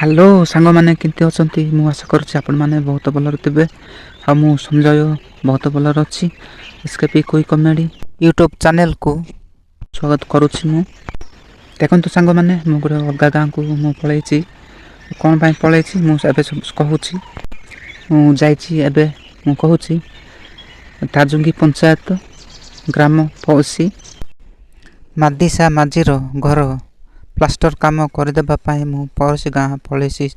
Hello ସାଙ୍ଗମାନେ କେମିତି ଅଛନ୍ତି? ମୁଁ ଆଶା କରୁଛି ଆପଣମାନେ ବହୁତ ଭଲରେ ଥିବେ। ଆଉ ମୁଁ ସଞ୍ଜୟ ବହୁତ ଭଲରେ ଅଛି। ଏସ୍କେପି କୁଇ କମେଡ଼ି ୟୁଟ୍ୟୁବ୍ ଚ୍ୟାନେଲକୁ ସ୍ୱାଗତ କରୁଛି ମୁଁ। ଦେଖନ୍ତୁ ସାଙ୍ଗମାନେ, ମୁଁ ଗୋଟେ ଅଲଗା ଗାଁକୁ ମୁଁ ପଳାଇଛି। କ'ଣ ପାଇଁ ପଳାଇଛି ମୁଁ ଏବେ କହୁଛି। ମୁଁ ଯାଇଛି ଏବେ ମୁଁ କହୁଛି ତାଜୁଙ୍ଗି ପଞ୍ଚାୟତ ଗ୍ରାମ ପଡ଼ୋଶୀ ମାଦିସା ମାଝିର ଘର ପ୍ଲାଷ୍ଟର କାମ କରିଦେବା ପାଇଁ ମୁଁ ପଡ଼ୋଶୀ ଗାଁ ପଳାଇଛି।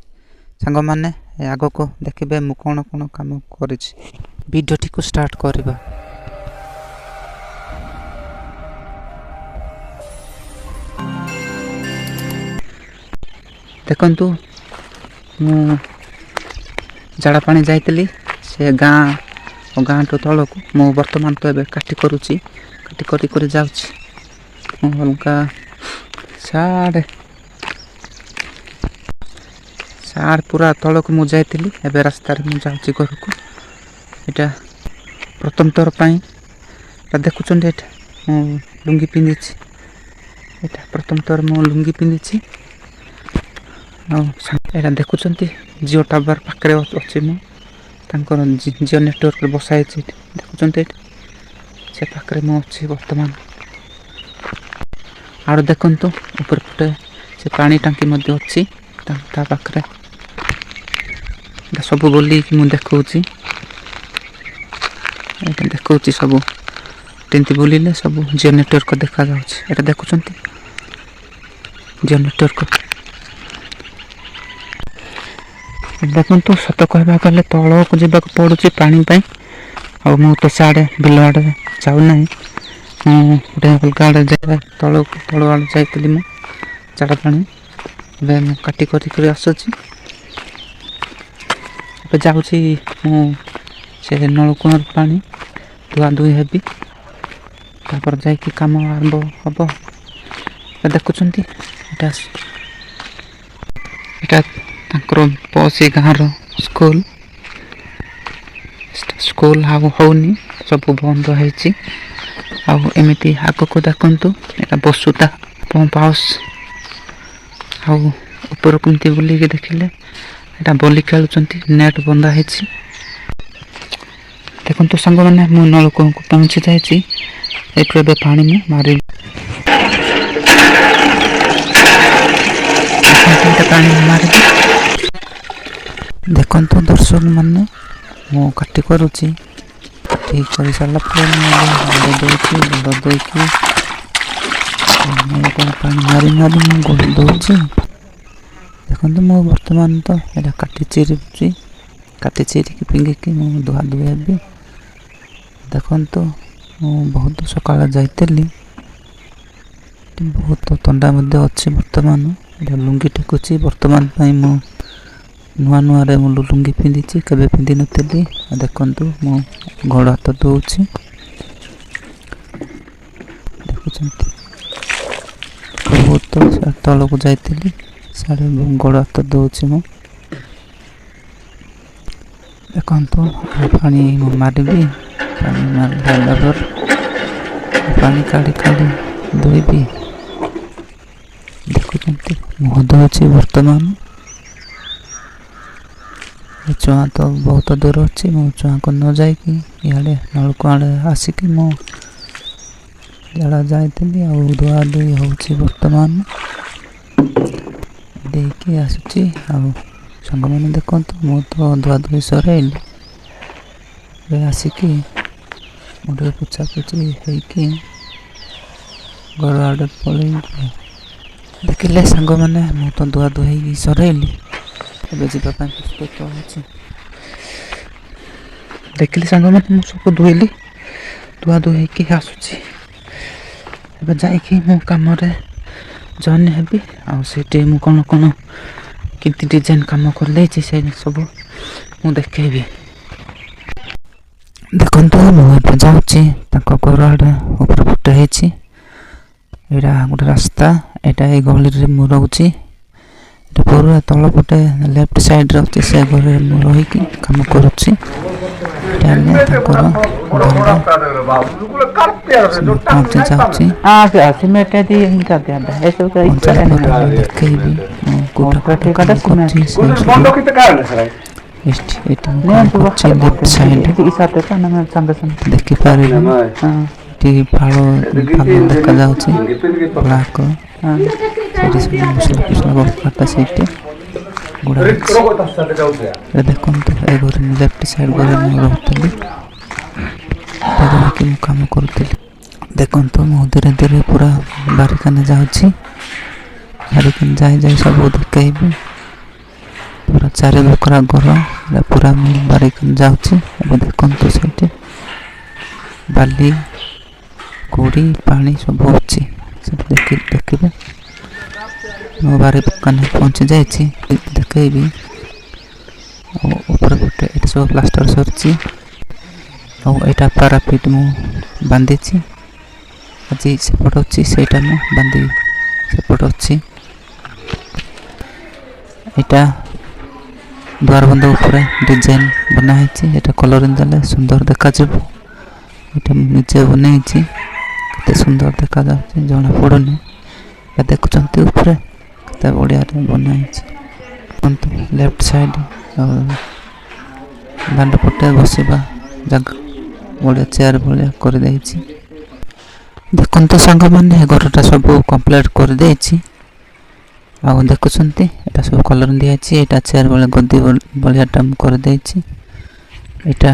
ସାଙ୍ଗମାନେ ଆଗକୁ ଦେଖିବେ ମୁଁ କ'ଣ କାମ କରିଛି। ଭିଡ଼ିଓଟିକୁ ଷ୍ଟାର୍ଟ କରିବା। ଦେଖନ୍ତୁ, ମୁଁ ଝାଡ଼ା ପାଣି ଯାଇଥିଲି ସେ ଗାଁଠୁ ତଳକୁ। ମୁଁ ବର୍ତ୍ତମାନ ତ ଏବେ କାଟି କରୁଛି, କାଟି କରି ଯାଉଛି। ମୁଁ ଅଲଗା ସାଡ଼େ ପୁରା ତଳକୁ ମୁଁ ଯାଇଥିଲି। ଏବେ ରାସ୍ତାରେ ମୁଁ ଯାଉଛି ଘରକୁ। ଏଇଟା ପ୍ରଥମ ଥର ପାଇଁ ଦେଖୁଛନ୍ତି। ଏଇଟା ମୁଁ ଲୁଙ୍ଗି ପିନ୍ଧିଛି। ଏଇଟା ପ୍ରଥମ ଥର ମୁଁ ଲୁଙ୍ଗି ପିନ୍ଧିଛି। ଆଉ ଏଇଟା ଦେଖୁଛନ୍ତି ଜିଓ ଟାୱାର ପାଖରେ ଅଛି। ମୁଁ ତାଙ୍କର ଜିଓ ନେଟୱାର୍କରେ ବସା ହେଇଛି। ଦେଖୁଛନ୍ତି ଏଇଠି ସେ ପାଖରେ ମୁଁ ଅଛି ବର୍ତ୍ତମାନ। ଆଉ ଦେଖନ୍ତୁ ଉପରେ ପଟେ ସେ ପାଣି ଟାଙ୍କି ମଧ୍ୟ ଅଛି ତା ପାଖରେ। ସବୁ ବୁଲିକି ମୁଁ ଦେଖଉଛି। ଏଇଟା ଦେଖଉଛି ସବୁ କେମିତି ବୁଲିଲେ ସବୁ ଜିଓ ନେଟୱାର୍କ ଦେଖାଯାଉଛି। ଏଇଟା ଦେଖୁଛନ୍ତି ଜିଓ ନେଟୱାର୍କ। ଦେଖନ୍ତୁ, ସତ କହିବାକୁ ଗଲେ ତଳକୁ ଯିବାକୁ ପଡ଼ୁଛି ପାଣି ପାଇଁ। ଆଉ ମୁଁ ତ ସିଆଡ଼େ ବିଲ ଆଡ଼େ ଯାଉନାହିଁ। ମୁଁ ଗୋଟେ ଅଲଗା ଆଡ଼େ ତଳ ଆଡ଼େ ଯାଇଥିଲି ମୁଁ ଝାଡ଼ା ପାଣି। ଏବେ ମୁଁ କାଟି କରି ଆସୁଛି। ଏବେ ଯାଉଛି ମୁଁ ସେ ନଳକୂଅର ପାଣି ଧୁଆ ଧୁଇ ହେବି, ତାପରେ ଯାଇକି କାମ ଆରମ୍ଭ ହେବ। ଦେଖୁଛନ୍ତି ଏଇଟା ତାଙ୍କର ପଡ଼ୋଶୀ ଗାଁର ସ୍କୁଲ ଆଉ ହେଉନି, ସବୁ ବନ୍ଦ ହେଇଛି। ଆଉ ଏମିତି ଆଗକୁ ଦେଖନ୍ତୁ ଏଇଟା ବସୁଧା ପମ୍ପ ହାଉସ୍। ଆଉ ଉପରକୁ ଏମିତି ବୁଲିକି ଦେଖିଲେ ଏଇଟା ବଲି ଖେଳୁଛନ୍ତି, ନେଟ୍ ବନ୍ଧା ହେଇଛି। ଦେଖନ୍ତୁ ସାଙ୍ଗମାନେ, ମୁଁ ନଳକୂଅକୁ ପହଞ୍ଚି ଯାଇଛି। ଏଠୁ ଏବେ ପାଣି ମୁଁ ମାରିବି। ପାଣି ମାରିବି। ଦେଖନ୍ତୁ ଦର୍ଶକ ମାନେ, ମୁଁ କାଟି କରୁଛି। କାଟି କରି ସାରିଲା ପରେ ମୁଁ ଗୋଡ଼ ଦେଇକି ପାଣି ମାରି ମୁଁ ଗୋଡ଼ ଦେଉଛି। ଦେଖନ୍ତୁ, ମୁଁ ବର୍ତ୍ତମାନ ତ ଏଇଟା କାଟି ଚିରିକି ଫିଙ୍ଗିକି ମୁଁ ଧୁଆ ଧୁଇ ହେବି। ଦେଖନ୍ତୁ, ମୁଁ ବହୁତ ସକାଳେ ଯାଇଥିଲି। ବହୁତ ଥଣ୍ଡା ମଧ୍ୟ ଅଛି ବର୍ତ୍ତମାନ। ଏଇଟା ଲୁଙ୍ଗି ଟେକୁଛି ବର୍ତ୍ତମାନ ପାଇଁ। ମୁଁ ନୂଆରେ ମୁଁ ଲୁଙ୍ଗି ପିନ୍ଧିଛି, କେବେ ପିନ୍ଧିନଥିଲି। ଦେଖନ୍ତୁ, ମୁଁ ଗୋଡ଼ ହାତ ଧୋଉଛି। ଦେଖୁଛନ୍ତି, ବହୁତ ତଳକୁ ଯାଇଥିଲି, ସିଆଡ଼େ ଗୋଡ଼ ହାତ ଧୋଉଛି ମୁଁ। ଦେଖନ୍ତୁ, ପାଣି ମୁଁ ମାରିବି। ପାଣି ମାରିଲା ପରେ ପାଣି କାଢ଼ି ଧୋଇବି। ଦେଖୁଛନ୍ତି, ମୁହଁ ଧୋଉଛି ବର୍ତ୍ତମାନ। ଚୁଆଁ ତ ବହୁତ ଦୂର ଅଛି। ମୁଁ ଚୁଆଁକୁ ନ ଯାଇକି ଇଆଡ଼େ ନଳକୂଅ ଆଡ଼େ ଆସିକି ମୁଁ ଝାଡ଼ା ଯାଇଥିଲି। ଆଉ ଧୁଆ ଧୁଇ ହେଉଛି ବର୍ତ୍ତମାନ, ଦେଇକି ଆସୁଛି। ଆଉ ସାଙ୍ଗମାନେ ଦେଖନ୍ତୁ, ମୁଁ ତ ଧୁଆ ଧୁଇ ସରାଇଲି। ଏବେ ଆସିକି ମୁଁ ଟିକେ ପୋଛାପୋଛି ହେଇକି ଘର ଆଡ଼େ ପଳେଇଲି। ଦେଖିଲେ ସାଙ୍ଗମାନେ, ମୁଁ ତ ଧୁଆ ଧୁଇ ହେଇକି ସରାଇଲି। ଏବେ ଯିବା ପାଇଁ ପ୍ରସ୍ତୁତ ହେଉଛି। ଦେଖିଲି ସାଙ୍ଗମାନେ, ମୁଁ ସବୁ ଧୋଇଲି, ଧୁଆ ଧୁଇ ହେଇକି ଆସୁଛି। ଏବେ ଯାଇକି ମୁଁ କାମରେ ଜଏନ୍ ହେବି। ଆଉ ସେଇଠି ମୁଁ କ'ଣ କେମିତି ଡିଜାଇନ୍ କାମ କରିଦେଇଛି ସେ ସବୁ ମୁଁ ଦେଖେଇବି। ଦେଖନ୍ତୁ, ମୁଁ ଏବେ ଯାଉଛି ତାଙ୍କ ଘର ଆଡ଼େ। ଉପରେ ଫୁଟେ ହେଇଛି। ଏଇଟା ଗୋଟେ ରାସ୍ତା। ଏଇଟା ଏଇ ଗଳିରେ ମୁଁ ରହୁଛି। ଏଇଟା ପୁରା ତଳ ପଟେ ଲେଫ୍ଟ ସାଇଡ଼୍ରେ ଅଛି ସେ ଘରେ ମୁଁ ରହିକି କାମ କରୁଛି। ଏଇଟା ହେଲେ ତାଙ୍କର ପହଞ୍ଚି ଯାଉଛି। ଦେଖେଇବି ମୁଁ କୋଉଟା କରୁଛି ସେ ଏଠି କରୁଛି ଲେଫ୍ଟ ସାଇଡ୍ ଦେଖିପାରିବି। ଏଠି ଫାଳ ଦେଖାଯାଉଛି ବ୍ଲାକ୍ ସେଠି ସବୁ ମସଲା ଫସଲା ବକାଟା ସେଇଠି ଗୁଡ଼ା ଅଛି। ଦେଖନ୍ତୁ ଏ ଘରେ ମୁଁ ଲେଫ୍ଟ ସାଇଡ୍ ଘରେ ମୁଁ ରହୁଥିଲି। ରହିକି ମୁଁ କାମ କରୁଥିଲି। ଦେଖନ୍ତୁ ମୁଁ ଧୀରେ ଧୀରେ ପୁରା ବାରିକାନେ ଯାଉଛି। ବାରିକାନେ ଯାଇ ସବୁ ଦେଖେଇବି। ପୁରା 4 ବଖରା ଘର ପୁରା ମୁଁ ବାରିକାନେ ଯାଉଛି। ଏବେ ଦେଖନ୍ତୁ ସେଇଠି ବାଲି ଗୋଡ଼ି ପାଣି ସବୁ ଅଛି। ସେଠି ଦେଖିବେ ମୋ ବାରିକାନେ ପହଞ୍ଚି ଯାଇଛି। ଦେଖେଇବି ଆଉ ଉପରେ ଗୋଟେ ଏଠି ସବୁ ପ୍ଲାଷ୍ଟର ସରିଛି। ଆଉ ଏଇଟା ପାରାପିଟ୍ ମୁଁ ବାନ୍ଧିଛି। ଆଜି ସେପଟ ଅଛି ସେଇଟା ମୁଁ ବାନ୍ଧି ସେପଟ ଅଛି। ଏଇଟା ଦ୍ୱାରବନ୍ଧ ଉପରେ ଡିଜାଇନ୍ ବନା ହେଇଛି। ଏଇଟା କଲରିଂ ଦେଲେ ସୁନ୍ଦର ଦେଖାଯିବ। ଏଇଟା ମୁଁ ନିଜେ ବନେଇଛି। କେତେ ସୁନ୍ଦର ଦେଖାଯାଉଛି ଜଣା ପଡ଼ୁନି। ଦେଖୁଛନ୍ତି ଉପରେ କେତେ ବଢ଼ିଆରେ ବନା ହେଇଛି। ଲେଫ୍ଟ ସାଇଡ୍ ଦାଣ୍ଡ ପଟେ ବସିବା ଜାଗା ବଢ଼ିଆ ଚେୟାର ଭଳିଆ କରିଦେଇଛି। ଦେଖନ୍ତୁ ସାଙ୍ଗମାନେ ଘରଟା ସବୁ କମ୍ପ୍ଲିଟ୍ କରିଦେଇଛି। ଆଉ ଦେଖୁଛନ୍ତି ଏଇଟା ସବୁ କଲର୍ ଦିଆଯାଇଛି। ଏଇଟା ଚେୟାର ଭଳିଆ ଗଦି ଭଳିଆଟା ମୁଁ କରିଦେଇଛି। ଏଇଟା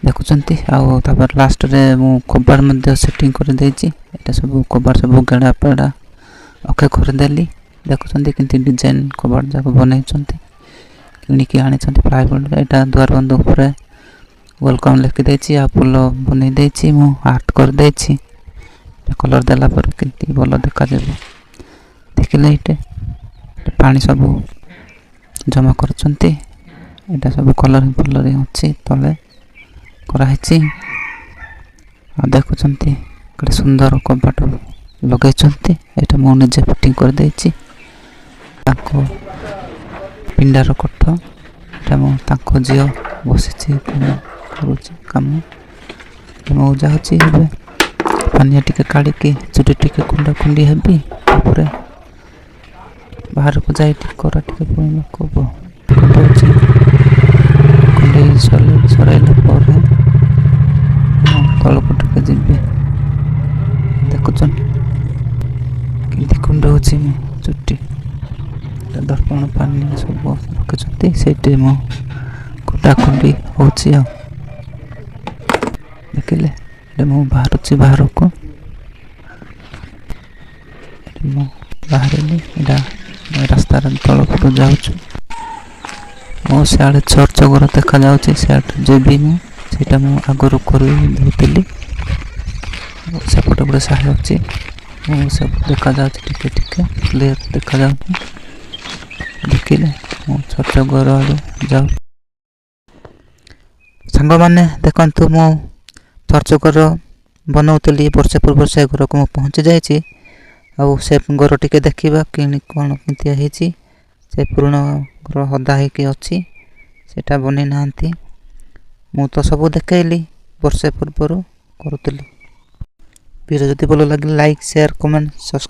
ଦେଖୁଛନ୍ତି ଆଉ ତାପରେ ଲାଷ୍ଟରେ ମୁଁ କବାଟ ମଧ୍ୟ ସେଟିଂ କରିଦେଇଛି। ଏଇଟା ସବୁ କବାଟ ସବୁ ଗେଡ଼ା ପେଡ଼ା ଅକ୍ଷେ କରିଦେଲି। ଦେଖୁଛନ୍ତି କେମିତି ଡିଜାଇନ୍ କବାଟ ଯାକ ବନେଇଛନ୍ତି। କିଣିକି ଆଣିଛନ୍ତି ପ୍ଲାଇଉଡ଼୍ରେ। ଏଇଟା ଦ୍ୱାରବନ୍ଧ ଉପରେ ୱେଲକମ୍ ଲେଖିଦେଇଛି। ଆଉ ଫୁଲ ବନେଇ ଦେଇଛି ମୁଁ ଆର୍ଟ କରିଦେଇଛି। କଲର୍ ଦେଲା ପରେ କେମିତି ଭଲ ଦେଖାଯିବ ଦେଖିଲେ। ଏଇଟା ପାଣି ସବୁ ଜମା କରୁଛନ୍ତି। ଏଇଟା ସବୁ କଲରିଂ ଅଛି ତଳେ କରାହେଇଛି। ଆଉ ଦେଖୁଛନ୍ତି କେତେ ସୁନ୍ଦର କବାଟ ଲଗେଇଛନ୍ତି। ଏଇଟା ମୁଁ ନିଜେ ଫିଟିଂ କରିଦେଇଛି। ତାଙ୍କ ପିଣ୍ଡାର କୋଠ ଏଇଟା ମୁଁ ତାଙ୍କ ଝିଅ ବସିଛି କରୁଛି କାମ। ମୁଁ ଯାଉଛି ଏବେ ପାନିଆ ଟିକେ କାଢ଼ିକି ଚୁଟି ଟିକେ କୁଣ୍ଡା ହେବି। ତାପରେ ବାହାରକୁ ଯାଇ ଟିକେ କରା ଟିକେ ପୁଣିବାକୁ ହବ। କୁଣ୍ଡେଇ ସରାଇଲା ପରେ ମୁଁ ତଳକୁ ଟିକେ ଯିବି। ଦେଖୁଛନ୍ତି କେମିତି କୁଣ୍ଡଉଛି ମୁଁ ଚୁଟି। ଦର୍ପଣ ପାନି ସବୁ ରଖିଛନ୍ତି। ସେଇଠି ମୁଁ କୁଣ୍ଡାକୁଣ୍ଡି ହେଉଛି। ଆଉ ଦେଖିଲେ ଏଠି ମୁଁ ବାହାରୁଛି ବାହାରକୁ। ଏଠି ମୁଁ ବାହାରିଲି। ଏଇଟା ରାସ୍ତାର ତଳପଟୁ ଯାଉଛୁ। ମୁଁ ସିଆଡ଼େ ଚର୍ଚ୍ଚ ଘର ଦେଖାଯାଉଛି। ସିଆଡ଼େ ଯିବି ମୁଁ। ସେଇଟା ମୁଁ ଆଗରୁ କରିଦେଉଥିଲି। ସେପଟେ ଗୋଟେ ସାହି ଅଛି। ମୁଁ ସେପଟେ ଦେଖାଯାଉଛି ଟିକେ କ୍ଲିୟର ଦେଖାଯାଉଛି। ଦେଖିଲେ ମୁଁ ଚର୍ଚ୍ଚ ଘର ଆଡ଼େ ଯାଉ। ସାଙ୍ଗମାନେ ଦେଖନ୍ତୁ ମୁଁ ଚର୍ଚ୍ଚ ଘର ବନାଉଥିଲି ବର୍ଷେ ପୂର୍ବରୁ। ସେ ଘରକୁ ମୁଁ ପହଞ୍ଚି ଯାଇଛି। ଆଉ ସେ ଘର ଟିକେ ଦେଖିବା କ'ଣ କେମିତି ହେଇଛି। ସେ ପୁରୁଣା ଘର ହଦା ହେଇକି ଅଛି। ସେଇଟା ବନେଇ ନାହାନ୍ତି। ମୁଁ ତ ସବୁ ଦେଖେଇଲି ବର୍ଷେ ପୂର୍ବରୁ କରୁଥିଲି। ଭିଡ଼ିଓ ଯଦି ଭଲ ଲାଗିଲେ ଲାଇକ୍ ସେୟାର କମେଣ୍ଟ ସବସ୍କ୍ରାଇବ୍